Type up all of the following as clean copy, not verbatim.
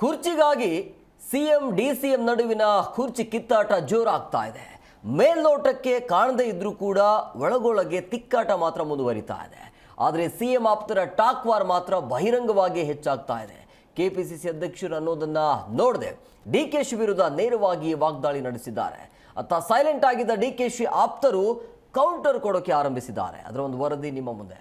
ಕುರ್ಚಿಗಾಗಿ CM DCM ನಡುವಿನ ಕುರ್ಚಿ ಕಿತ್ತಾಟ ಜೋರಾಗ್ತಾ ಇದೆ. ಮೇಲ್ನೋಟಕ್ಕೆ ಕಾಣದೇ ಇದ್ರೂ ಕೂಡ ಒಳಗೊಳಗೆ ತಿಕ್ಕಾಟ ಮಾತ್ರ ಮುಂದುವರಿತಾ ಇದೆ. ಆದರೆ ಸಿಎಂ ಆಪ್ತರ ಟಾಕ್ ವಾರ್ ಮಾತ್ರ ಬಹಿರಂಗವಾಗಿ ಹೆಚ್ಚಾಗ್ತಾ ಇದೆ. ಕೆಪಿಸಿಸಿ ಅಧ್ಯಕ್ಷರು ಅನ್ನೋದನ್ನ ನೋಡದೆ ಡಿಕೆಶಿ ವಿರುದ್ಧ ನೇರವಾಗಿ ವಾಗ್ದಾಳಿ ನಡೆಸಿದ್ದಾರೆ. ಅತ್ತ ಸೈಲೆಂಟ್ ಆಗಿದ್ದ ಡಿಕೆಶಿ ಆಪ್ತರು ಕೌಂಟರ್ ಕೊಡೋಕೆ ಆರಂಭಿಸಿದ್ದಾರೆ. ಅದರ ಒಂದು ವರದಿ ನಿಮ್ಮ ಮುಂದೆ.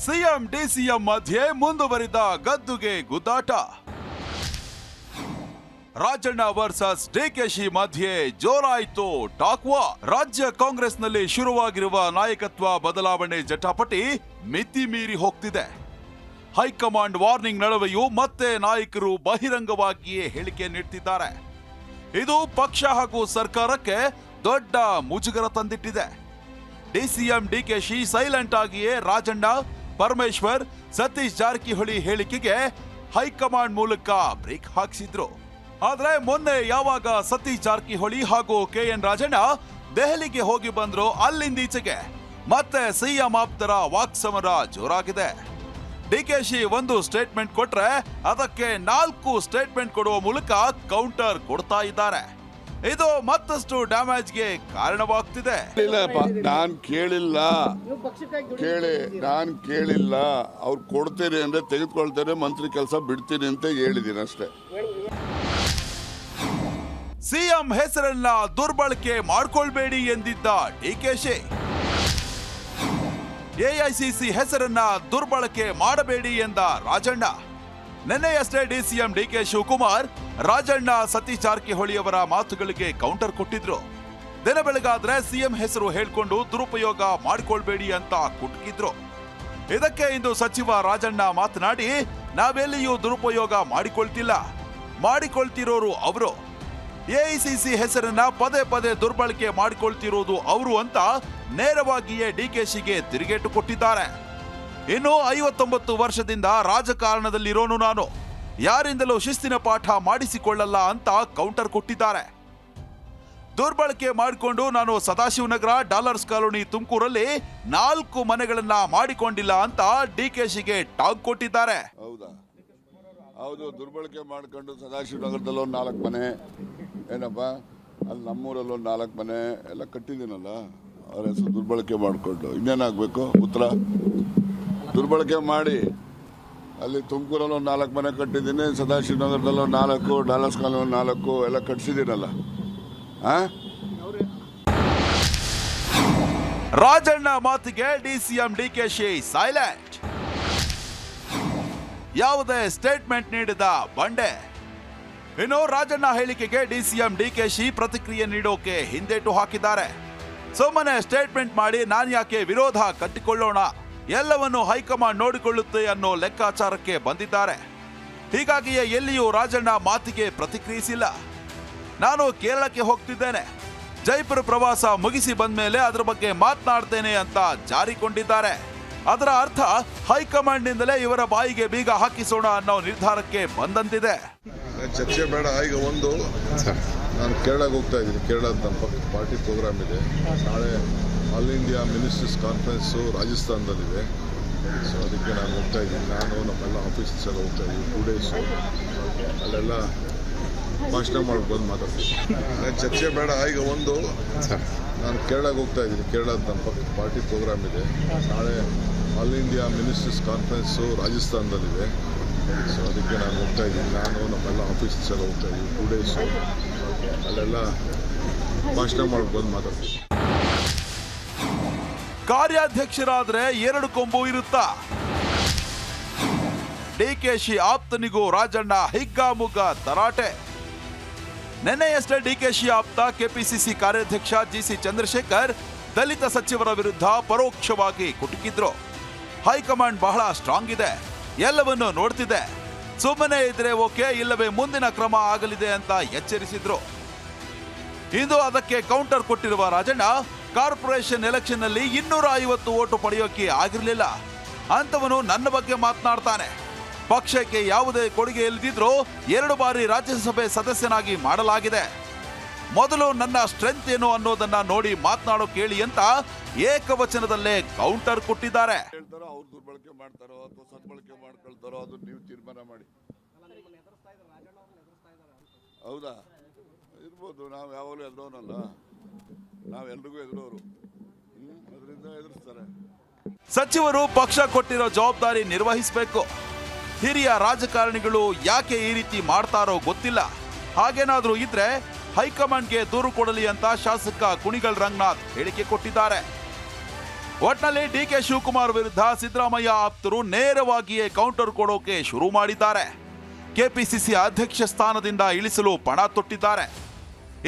ಸಿಎಂ ಡಿಸಿಎಂ ಮಧ್ಯೆ ಮುಂದುವರಿದ ಗದ್ದುಗೆ ಗುದ್ದಾಟ. ರಾಜಣ್ಣ ವರ್ಸಸ್ ಡಿಕೆಶಿ ಮಧ್ಯೆ ಜೋರಾಯಿತು ಟಾಕ್ ವಾರ್. ರಾಜ್ಯ ಕಾಂಗ್ರೆಸ್ನಲ್ಲಿ ಶುರುವಾಗಿರುವ ನಾಯಕತ್ವ ಬದಲಾವಣೆ ಜಟಾಪಟಿ ಮಿತಿ ಮೀರಿ ಹೋಗ್ತಿದೆ. ಹೈಕಮಾಂಡ್ ವಾರ್ನಿಂಗ್ ನಡುವೆಯೂ ಮತ್ತೆ ನಾಯಕರು ಬಹಿರಂಗವಾಗಿಯೇ ಹೇಳಿಕೆ ನೀಡ್ತಿದ್ದಾರೆ. ಇದು ಪಕ್ಷ ಹಾಗೂ ಸರ್ಕಾರಕ್ಕೆ ದೊಡ್ಡ ಮುಜುಗರ ತಂದಿಟ್ಟಿದೆ. ಡಿಸಿಎಂ ಡಿಕೆಶಿ ಸೈಲೆಂಟ್ ಆಗಿಯೇ ರಾಜಣ್ಣ, ಪರಮೇಶ್ವರ್, ಸತೀಶ್ ಜಾರಕಿಹೊಳಿ ಹೇಳಿಕೆಗೆ ಹೈಕಮಾಂಡ್ ಮೂಲಕ ಬ್ರೇಕ್ ಹಾಕಿಸಿದ್ರು. ಆದ್ರೆ ಮೊನ್ನೆ ಯಾವಾಗ ಸತೀಶ್ ಜಾರಕಿಹೊಳಿ ಹಾಗೂ ಕೆಎನ್ ರಾಜಣ್ಣ ದೆಹಲಿಗೆ ಹೋಗಿ ಬಂದ್ರು, ಅಲ್ಲಿಂದೀಚೆಗೆ ಮತ್ತೆ ಸಿಎಂ ಆಪ್ತರ ವಾಕ್ಸಮರ ಜೋರಾಗಿದೆ. ಡಿಕೆಶಿ ಒಂದು ಸ್ಟೇಟ್ಮೆಂಟ್ ಕೊಟ್ರೆ ಅದಕ್ಕೆ 4 ಸ್ಟೇಟ್ಮೆಂಟ್ ಕೊಡುವ ಮೂಲಕ ಕೌಂಟರ್ ಕೊಡ್ತಾ ಇದ್ದಾರೆ. ಇದು ಮತ್ತಷ್ಟು ಡ್ಯಾಮೇಜ್ಗೆ ಕಾರಣವಾಗ್ತಿದೆ. ನಾನು ಕೇಳಿಲ್ಲ, ಅವ್ರು ಕೊಡ್ತೀರಿ ಅಂದ್ರೆ ತೆಗೆದುಕೊಳ್ತಾರೆ, ಮಂತ್ರಿ ಕೆಲಸ ಬಿಡ್ತೀನಿ ಅಂತ ಹೇಳಿದೀನಿ ಅಷ್ಟೇ. ಸಿಎಂ ಹೆಸರನ್ನ ದುರ್ಬಳಕೆ ಮಾಡ್ಕೊಳ್ಬೇಡಿ ಎಂದಿದ್ದ ಡಿಕೆಶಿ, ಎಐಸಿಸಿ ಹೆಸರನ್ನ ದುರ್ಬಳಕೆ ಮಾಡಬೇಡಿ ಎಂದ ರಾಜಣ್ಣ. ನಿನ್ನೆಯಷ್ಟೇ ಡಿಸಿಎಂ ಡಿಕೆ ಶಿವಕುಮಾರ್ ರಾಜಣ್ಣ, ಸತೀಶ್ ಜಾರಕಿಹೊಳಿ ಅವರ ಮಾತುಗಳಿಗೆ ಕೌಂಟರ್ ಕೊಟ್ಟಿದ್ರು. ದಿನ ಬೆಳಗಾದ್ರೆ ಸಿಎಂ ಹೆಸರು ಹೇಳ್ಕೊಂಡು ದುರುಪಯೋಗ ಮಾಡಿಕೊಳ್ಬೇಡಿ ಅಂತ ಕುಟುಕಿದ್ರು. ಇದಕ್ಕೆ ಇಂದು ಸಚಿವ ರಾಜಣ್ಣ ಮಾತನಾಡಿ, ನಾವೆಲ್ಲಿಯೂ ದುರುಪಯೋಗ ಮಾಡಿಕೊಳ್ತಿರೋರು ಅವರು, ಎಐಸಿಸಿ ಹೆಸರನ್ನ ಪದೇ ಪದೇ ದುರ್ಬಳಕೆ ಮಾಡಿಕೊಳ್ತಿರೋದು ಅವರು ಅಂತ ನೇರವಾಗಿಯೇ ಡಿಕೆಶಿಗೆ ತಿರುಗೇಟು ಕೊಟ್ಟಿದ್ದಾರೆ. ಇನ್ನು 59 ವರ್ಷದಿಂದ ರಾಜಕಾರಣದಲ್ಲಿರೋನು ನಾನು, ಯಾರಿಂದಲೂ ಶಿಸ್ತಿನ ಪಾಠ ಮಾಡಿಸಿಕೊಳ್ಳಲ್ಲ ಅಂತ ಕೌಂಟರ್ ಕೊಟ್ಟಿದ್ದಾರೆ. ದುರ್ಬಳಕೆ ಮಾಡಿಕೊಂಡು ನಾನು ಸದಾಶಿವನಗರ, ಡಾಲರ್ಸ್ ಕಾಲೋನಿ, ತುಮಕೂರಲ್ಲಿ 4 ಮನೆಗಳನ್ನ ಮಾಡಿಕೊಂಡಿಲ್ಲ ಅಂತ ಡಿಕೆಶಿಗೆ ಟಾಂಗ್ ಕೊಟ್ಟಿದ್ದಾರೆ. ಹೌದು, ದುರ್ಬಳಕೆ ಮಾಡ್ಕೊಂಡು ಸದಾಶಿವನಗರದಲ್ಲಿ ಒಂದು 4 ಮನೆ, ಏನಪ್ಪ ಅಲ್ಲಿ ನಮ್ಮೂರಲ್ಲಿ ಒಂದು 4 ಮನೆ ಎಲ್ಲ ಕಟ್ಟಿದ್ದೀನಲ್ಲ, ಅವ್ರ ಹೆಸರು ದುರ್ಬಳಕೆ ಮಾಡಿಕೊಂಡು ಇನ್ನೇನಾಗಬೇಕು ಉತ್ತರ? ದುರ್ಬಳಕೆ ಮಾಡಿ ಅಲ್ಲಿ ತುಮಕೂರಲ್ಲಿ ಒಂದು 4 ಮನೆ ಕಟ್ಟಿದ್ದೀನಿ, ಸದಾಶಿವನಗರದಲ್ಲಿ ಒಂದು 4, ಡಾಲರ್ಸ್ ಕಾಲೋನಿ ಒಂದು 4 ಎಲ್ಲ ಕಟ್ಟಿಸಿದ್ದೀನಲ್ಲ. ರಾಜಣ್ಣ ಮಾತಿಗೆ ಡಿಸಿಎಂ ಡಿಕೆಶಿ ಸೈಲೆಂಟ್. ಯಾವುದೇ ಸ್ಟೇಟ್ಮೆಂಟ್ ನೀಡಿದ ಬಂಡೆ. ಇನ್ನು ರಾಜಣ್ಣ ಹೇಳಿಕೆಗೆ ಡಿಸಿಎಂ ಡಿಕೆಶಿ ಪ್ರತಿಕ್ರಿಯೆ ನೀಡೋಕೆ ಹಿಂದೇಟು ಹಾಕಿದ್ದಾರೆ. ಸುಮ್ಮನೆ ಸ್ಟೇಟ್ಮೆಂಟ್ ಮಾಡಿ ನಾನು ಯಾಕೆ ವಿರೋಧ ಕಟ್ಟಿಕೊಳ್ಳೋಣ, ಎಲ್ಲವನ್ನು ಹೈಕಮಾಂಡ್ ನೋಡಿಕೊಳ್ಳುತ್ತೆ ಅನ್ನೋ ಲೆಕ್ಕಾಚಾರಕ್ಕೆ ಬಂದಿದ್ದಾರೆ. ಹೀಗಾಗಿಯೇ ಎಲ್ಲಿಯೂ ರಾಜಣ್ಣ ಮಾತಿಗೆ ಪ್ರತಿಕ್ರಿಯಿಸಿಲ್ಲ. ನಾನು ಕೇರಳಕ್ಕೆ ಹೋಗ್ತಿದ್ದೇನೆ, ಜೈಪುರ ಪ್ರವಾಸ ಮುಗಿಸಿ ಬಂದ ಮೇಲೆ ಅದರ ಬಗ್ಗೆ ಮಾತನಾಡ್ತೇನೆ ಅಂತ ಜಾರಿಕೊಂಡಿದ್ದಾರೆ. ಅದರ ಅರ್ಥ ಹೈಕಮಾಂಡ್ ನಿಂದಲೇ ಇವರ ಬಾಯಿಗೆ ಬೀಗ ಹಾಕಿಸೋಣ ಅನ್ನೋ ನಿರ್ಧಾರಕ್ಕೆ ಬಂದಂತಿದೆ. ಚರ್ಚೆ ಬೇಡ. ಈಗ ಒಂದು, ನಾನು ಕೇರಳಕ್ಕೆ ಹೋಗ್ತಾ ಇದ್ದೀನಿ. ಕೇರಳದ ನಮ್ಮ ಪಾರ್ಟಿ ಪ್ರೋಗ್ರಾಮ್ ಇದೆ. ನಾಳೆ ಆಲ್ ಇಂಡಿಯಾ ಮಿನಿಸ್ಟರ್ಸ್ ಕಾನ್ಫರೆನ್ಸು ರಾಜಸ್ಥಾನದಲ್ಲಿದೆ. ಸೊ ಅದಕ್ಕೆ ನಾನು ಹೋಗ್ತಾ ಇದ್ದೀನಿ. ನಾನು ನಮ್ಮೆಲ್ಲ ಆಫೀಸಸ್ ಎಲ್ಲ ಹೋಗ್ತಾ ಇದ್ದೀನಿ. 2 ಡೇಸು ಅಲ್ಲೆಲ್ಲ ಭಾಷಣ ಮಾಡ್ಕೊಂಡು ಮಾತಾಡ್ತೀನಿ. ಚರ್ಚೆ ಬೇಡ. ಈಗ ಒಂದು, ನಾನು ಕೇರಳಕ್ಕೆ ಹೋಗ್ತಾ ಇದ್ದೀನಿ. ಕೇರಳದ ನಮ್ಮ ಪಾರ್ಟಿ ಪ್ರೋಗ್ರಾಮ್ ಇದೆ. ನಾಳೆ ಆಲ್ ಇಂಡಿಯಾ ಮಿನಿಸ್ಟರ್ಸ್ ಕಾನ್ಫರೆನ್ಸು ರಾಜಸ್ಥಾನದಲ್ಲಿದೆ. ಸೊ ಅದಕ್ಕೆ ನಾನು ಹೋಗ್ತಾ ಇದ್ದೀನಿ. ನಾನು ನಮ್ಮೆಲ್ಲ ಆಫೀಸಸ್ ಎಲ್ಲ ಹೋಗ್ತಾ ಇದ್ದೀನಿ. 2 ಡೇಸು ಅಲ್ಲೆಲ್ಲ ಭಾಷಣ ಮಾಡ್ಕೊಂಡು ಮಾತಾಡ್ತೀನಿ. ಕಾರ್ಯಾಧ್ಯಕ್ಷರಾದ್ರೆ 2 ಕೊಂಬು ಇರುತ್ತಾ? ಡಿಕೆಶಿ ಆಪ್ತನಿಗೂ ರಾಜಣ್ಣ ಹಿಗ್ಗಾಮುಗ್ಗ ತರಾಟೆ. ನಿನ್ನೆಯಷ್ಟೇ ಡಿಕೆಶಿ ಆಪ್ತ ಕೆಪಿಸಿಸಿ ಕಾರ್ಯಾಧ್ಯಕ್ಷ ಜಿಸಿ ಚಂದ್ರಶೇಖರ್ ದಲಿತ ಸಚಿವರ ವಿರುದ್ಧ ಪರೋಕ್ಷವಾಗಿ ಕುಟುಕಿದ್ರು. ಹೈಕಮಾಂಡ್ ಬಹಳ ಸ್ಟ್ರಾಂಗ್ ಇದೆ, ಎಲ್ಲವನ್ನು ನೋಡ್ತಿದೆ, ಸುಮ್ಮನೆ ಇದ್ರೆ ಓಕೆ, ಇಲ್ಲವೇ ಮುಂದಿನ ಕ್ರಮ ಆಗಲಿದೆ ಅಂತ ಎಚ್ಚರಿಸಿದ್ರು. ಇಂದು ಅದಕ್ಕೆ ಕೌಂಟರ್ ಕೊಟ್ಟಿರುವ ರಾಜಣ್ಣ, ಕಾರ್ಪೊರೇಷನ್ ಎಲೆಕ್ಷನ್ ನಲ್ಲಿ 250 ಓಟು ಪಡೆಯೋಕೆ ಆಗಿರಲಿಲ್ಲ ಅಂತವನು ನನ್ನ ಬಗ್ಗೆ ಮಾತನಾಡ್ತಾನೆ. ಪಕ್ಷಕ್ಕೆ ಯಾವುದೇ ಕೊಡುಗೆ ಇಲ್ಲದಿದ್ರೂ 2 ಬಾರಿ ರಾಜ್ಯಸಭೆ ಸದಸ್ಯನಾಗಿ ಮಾಡಲಾಗಿದೆ. ಮೊದಲು ನನ್ನ ಸ್ಟ್ರೆಂತ್ ಏನು ಅನ್ನೋದನ್ನ ನೋಡಿ ಮಾತನಾಡೋ ಕೇಳಿ ಅಂತ ಏಕವಚನದಲ್ಲೇ ಕೌಂಟರ್ ಕೊಟ್ಟಿದ್ದಾರೆ. ಹೇಳ್ತಾರೋ ಅವ್ರು ದುರ್ಬಳಕೆ ಮಾಡ್ತಾರೋ ಅಥವಾ ಸದ್ಬಳಕೆ ಮಾಡ್ಕೊಳ್ತಾರೋ ಅದು ನೀವು ತೀರ್ಮಾನ ಮಾಡಿ. ಹೌದಾ, ಇರ್ಬೋದು. ನಾವು ಯಾವಾಗಲೂ ಎದುರೋನಲ್ಲ, ನಾವೆಲ್ರಿಗೂ ಎದುರೋರು, ಅದರಿಂದ ಎದುರಿಸ್ತಾರೆ. ಸಚಿವರು ಪಕ್ಷ ಕೊಟ್ಟಿರೋ ಜವಾಬ್ದಾರಿ ನಿರ್ವಹಿಸಬೇಕು. ಹಿರಿಯ ರಾಜಕಾರಣಿಗಳು ಯಾಕೆ ಈ ರೀತಿ ಮಾಡ್ತಾರೋ ಗೊತ್ತಿಲ್ಲ. ಹಾಗೇನಾದ್ರೂ ಇದ್ರೆ ಹೈಕಮಾಂಡ್ಗೆ ದೂರು ಕೊಡಲಿ ಅಂತ ಶಾಸಕ ಕುಣಿಗಲ್ ರಂಗನಾಥ್ ಹೇಳಿಕೆ ಕೊಟ್ಟಿದ್ದಾರೆ. ಒಟ್ನಲ್ಲಿ ಡಿಕೆ ಶಿವಕುಮಾರ್ ವಿರುದ್ಧ ಸಿದ್ದರಾಮಯ್ಯ ಆಪ್ತರು ನೇರವಾಗಿಯೇ ಕೌಂಟರ್ ಕೊಡೋಕೆ ಶುರು ಮಾಡಿದ್ದಾರೆ. ಕೆಪಿಸಿಸಿ ಅಧ್ಯಕ್ಷ ಸ್ಥಾನದಿಂದ ಇಳಿಸಲು ಪಣ ತೊಟ್ಟಿದ್ದಾರೆ.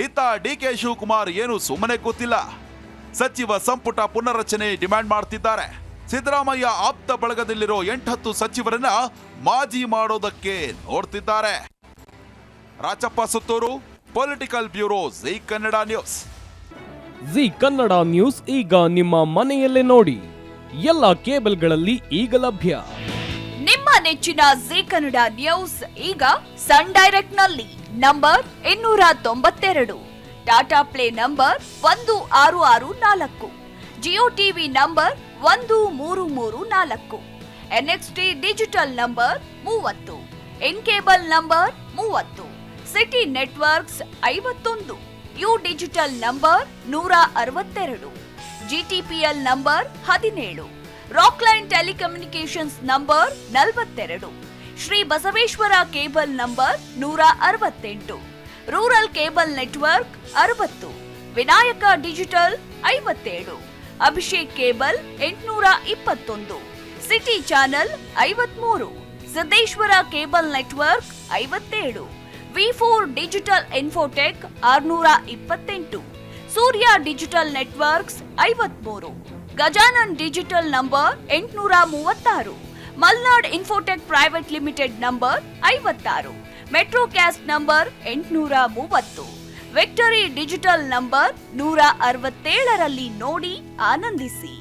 ಇತ್ತ ಡಿಕೆ ಶಿವಕುಮಾರ್ ಏನು ಸುಮ್ಮನೆ ಕೂತಿಲ್ಲ. ಸಚಿವ ಸಂಪುಟ ಪುನರ್ರಚನೆ ಡಿಮ್ಯಾಂಡ್ ಮಾಡ್ತಿದ್ದಾರೆ. ಸಿದ್ದರಾಮಯ್ಯ ಆಪ್ತ ಬಳಗದಲ್ಲಿರೋ 8-10 ಸಚಿವರನ್ನ ಮಾಜಿ ಮಾಡೋದಕ್ಕೆ ನೋಡ್ತಿದ್ದಾರೆ. Rachappa Suttur, political bureau, Zee Kannada news. Zee Kannada news ಈಗ ನಿಮ್ಮ ಮನೆಯಲ್ಲೇ ನೋಡಿ. ಎಲ್ಲ ಕೇಬಲ್ಗಳಲ್ಲಿ ಈಗ ಲಭ್ಯ. ನಿಮ್ಮ ನೆಚ್ಚಿನ ಜೀ ಕನ್ನಡ ನ್ಯೂಸ್ ಈಗ ಸನ್ ಡೈರೆಕ್ಟ್ ನಲ್ಲಿ number 292, Tata play number 1664, Jio TV number 1334, NXT digital number 30, in cable number 30, city networks 51, U digital number 162, GTPL number 17, Rockline telecommunications number 42, Shri Basaveshwara cable number 168, rural cable network 60, Vinayaka digital 57, Abhishek cable 821, city channel 53, Siddeshwara cable network 57, V4 digital Infotech 628, Surya digital networks 53, Gajanan digital number 836, Malnad Infotech private limited number 56, Metrocast number 830, Victory digital number 167ರಲ್ಲಿ ನೋಡಿ ಆನಂದಿಸಿ.